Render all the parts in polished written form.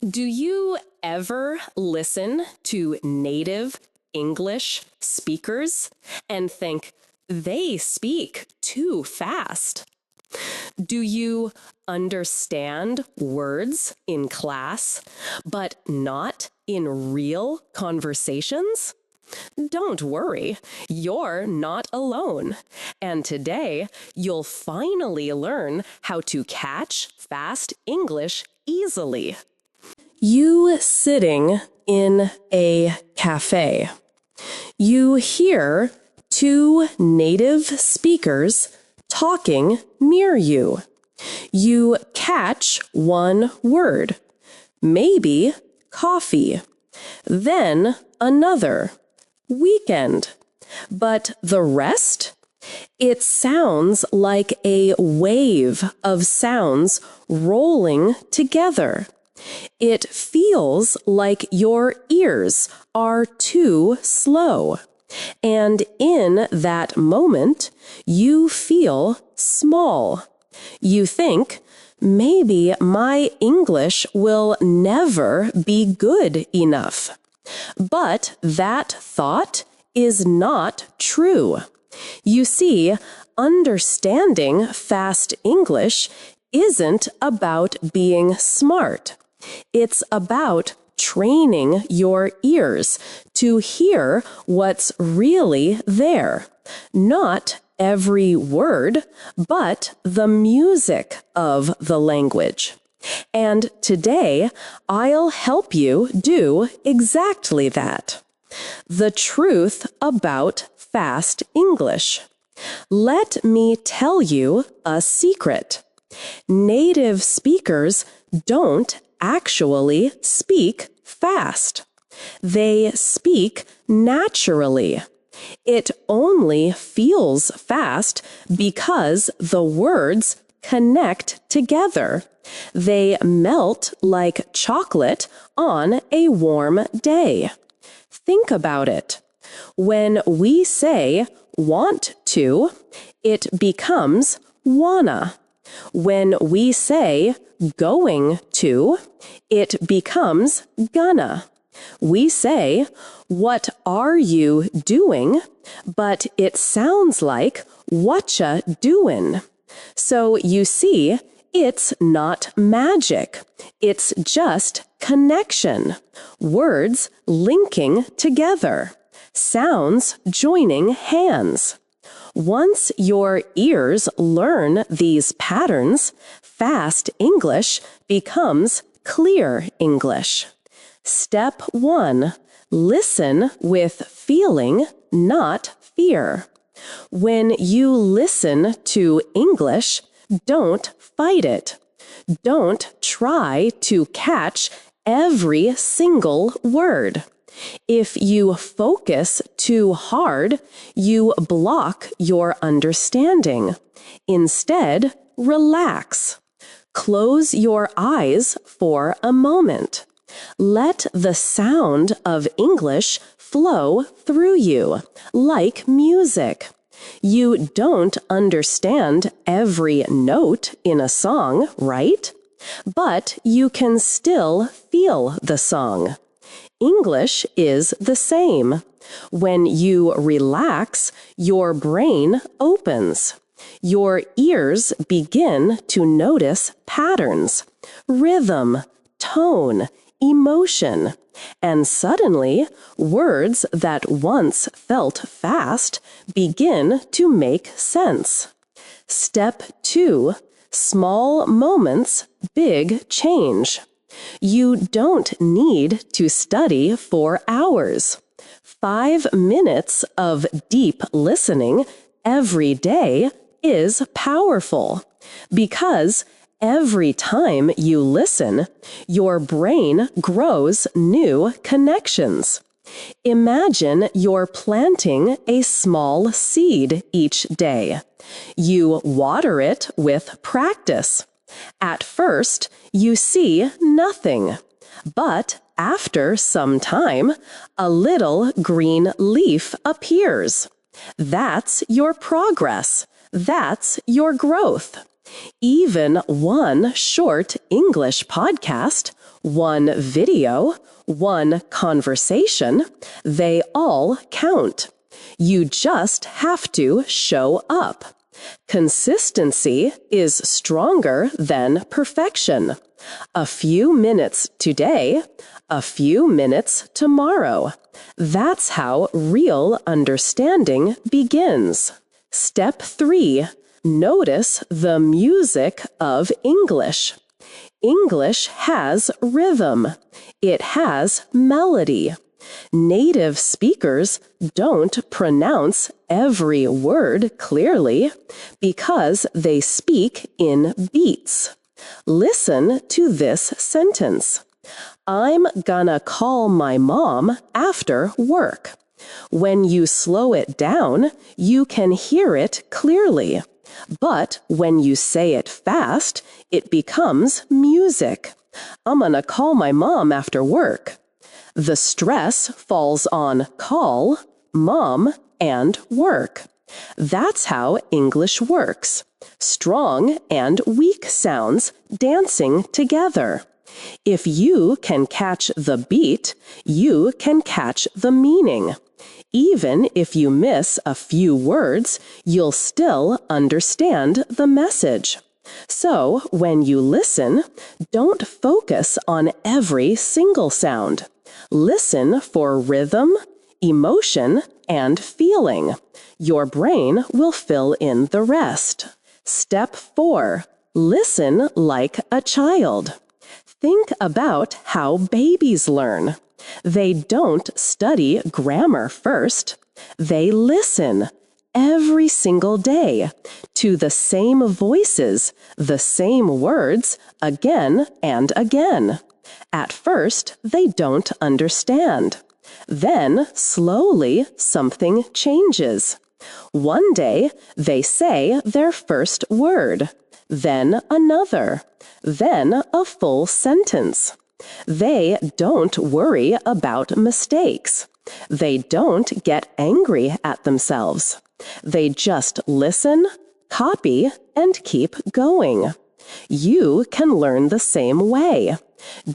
Do you ever listen to native English speakers and think they speak too fast? Do you understand words in class, but not in real conversations? Don't worry, you're not alone. And today, you'll finally learn how to catch fast English easily. You sitting in a cafe. You hear two native speakers talking near you. You catch one word, maybe coffee, then another, weekend. But the rest? It sounds like a wave of sounds rolling together. It feels like your ears are too slow. And in that moment, you feel small. You think, maybe my English will never be good enough. But that thought is not true. You see, understanding fast English isn't about being smart. It's about training your ears to hear what's really there. Not every word, but the music of the language. And today, I'll help you do exactly that. The truth about fast English. Let me tell you a secret. Native speakers don't actually speak fast. They speak naturally. It only feels fast because the words connect together. They melt like chocolate on a warm day. Think about it. When we say want to, it becomes wanna. When we say going to, it becomes gonna. We say, what are you doing? But it sounds like whatcha doin'. So you see, it's not magic. It's just connection. Words linking together. Sounds joining hands. Once your ears learn these patterns, fast English becomes clear English. Step 1. Listen with feeling, not fear. When you listen to English, don't fight it. Don't try to catch every single word. If you focus too hard, you block your understanding. Instead, relax. Close your eyes for a moment. Let the sound of English flow through you, like music. You don't understand every note in a song, right? But you can still feel the song. English is the same. When you relax, your brain opens. Your ears begin to notice patterns, rhythm, tone, emotion, and suddenly, words that once felt fast begin to make sense. Step 2. Small moments, big change. You don't need to study for hours. 5 minutes of deep listening every day is powerful because every time you listen, your brain grows new connections. Imagine you're planting a small seed each day. You water it with practice. At first, you see nothing. But after some time, a little green leaf appears. That's your progress. That's your growth. Even one short English podcast, One video, one conversation, they all count. You just have to show up. Consistency is stronger than perfection. A few minutes today, a few minutes tomorrow. That's how real understanding begins. Step 3. Notice the music of English. English has rhythm. It has melody. Native speakers don't pronounce every word clearly because they speak in beats. Listen to this sentence. I'm gonna call my mom after work. When you slow it down, you can hear it clearly. But when you say it fast, it becomes music. I'm gonna call my mom after work. The stress falls on call, mom, and work. That's how English works. Strong and weak sounds dancing together. If you can catch the beat, you can catch the meaning. Even if you miss a few words, you'll still understand the message. So, when you listen, don't focus on every single sound. Listen for rhythm, emotion, and feeling. Your brain will fill in the rest. Step 4. Listen like a child. Think about how babies learn. They don't study grammar first. They listen every single day to the same voices, the same words, again and again. At first, they don't understand. Then, slowly, something changes. One day, they say their first word, then another, then a full sentence. They don't worry about mistakes. They don't get angry at themselves. They just listen, copy, and keep going. You can learn the same way.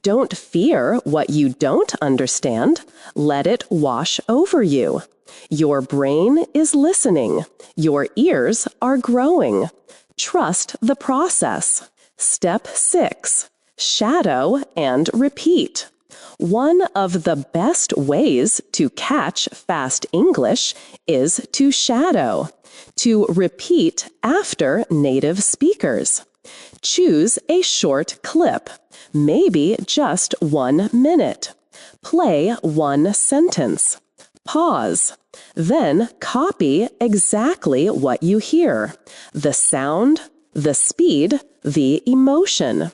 Don't fear what you don't understand. Let it wash over you. Your brain is listening. Your ears are growing. Trust the process. Step 6. Shadow and repeat. One of the best ways to catch fast English is to shadow, to repeat after native speakers. Choose a short clip, maybe just 1 minute. Play one sentence. Pause. Then copy exactly what you hear. The sound, the speed, the emotion.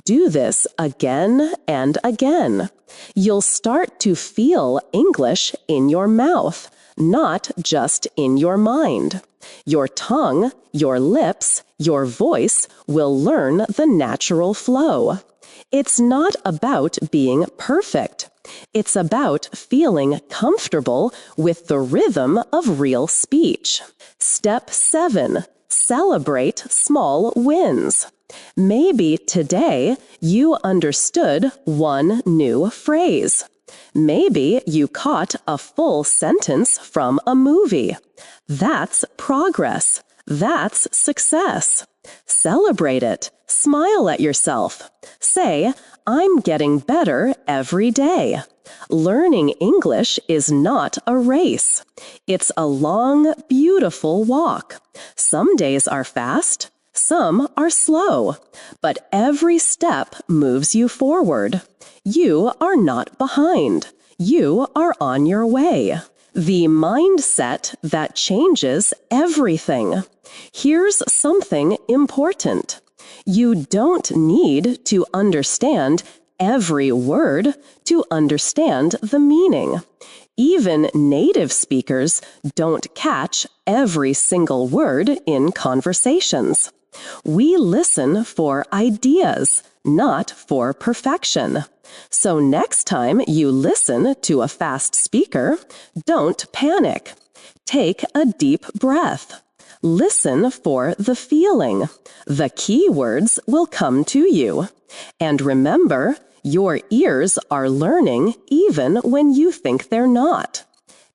Do this again and again. You'll start to feel English in your mouth, not just in your mind. Your tongue, your lips, your voice will learn the natural flow. It's not about being perfect. It's about feeling comfortable with the rhythm of real speech. Step 7. Celebrate small wins. Maybe today you understood one new phrase. Maybe you caught a full sentence from a movie. That's progress. That's success. Celebrate it. Smile at yourself. Say, I'm getting better every day. Learning English is not a race. It's a long, beautiful walk. Some days are fast, some are slow, but every step moves you forward. You are not behind. You are on your way. The mindset that changes everything. Here's something important. You don't need to understand every word to understand the meaning. Even native speakers don't catch every single word in conversations. We listen for ideas, not for perfection. So next time you listen to a fast speaker, don't panic. Take a deep breath. Listen for the feeling. The key words will come to you. And remember, Your ears are learning even when you think they're not.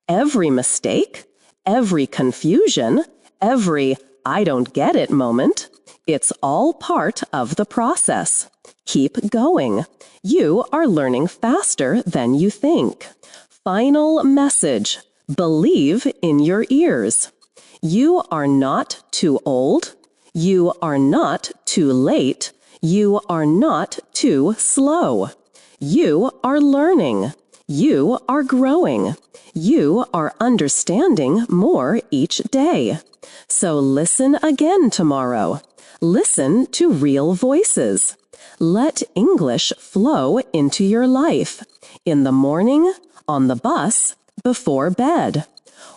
Every mistake, every confusion, every "I don't get it" moment, it's all part of the process. Keep going. You are learning faster than you think. Final message. Believe in your ears. You are not too old. You are not too late. You are not too slow. You are learning. You are growing. You are understanding more each day. So listen again tomorrow. Listen to real voices. Let English flow into your life. In the morning, on the bus, before bed.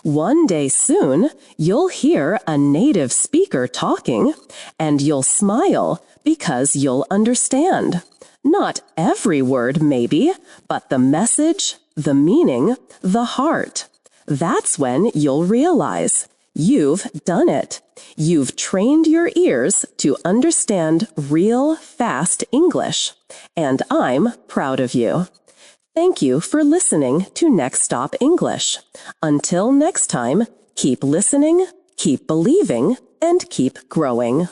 One day soon, you'll hear a native speaker talking, and you'll smile because you'll understand. Not every word, maybe, but the message, the meaning, the heart. That's when you'll realize you've done it. You've trained your ears to understand real, fast English. And I'm proud of you. Thank you for listening to Next Stop English. Until next time, keep listening, keep believing, and keep growing.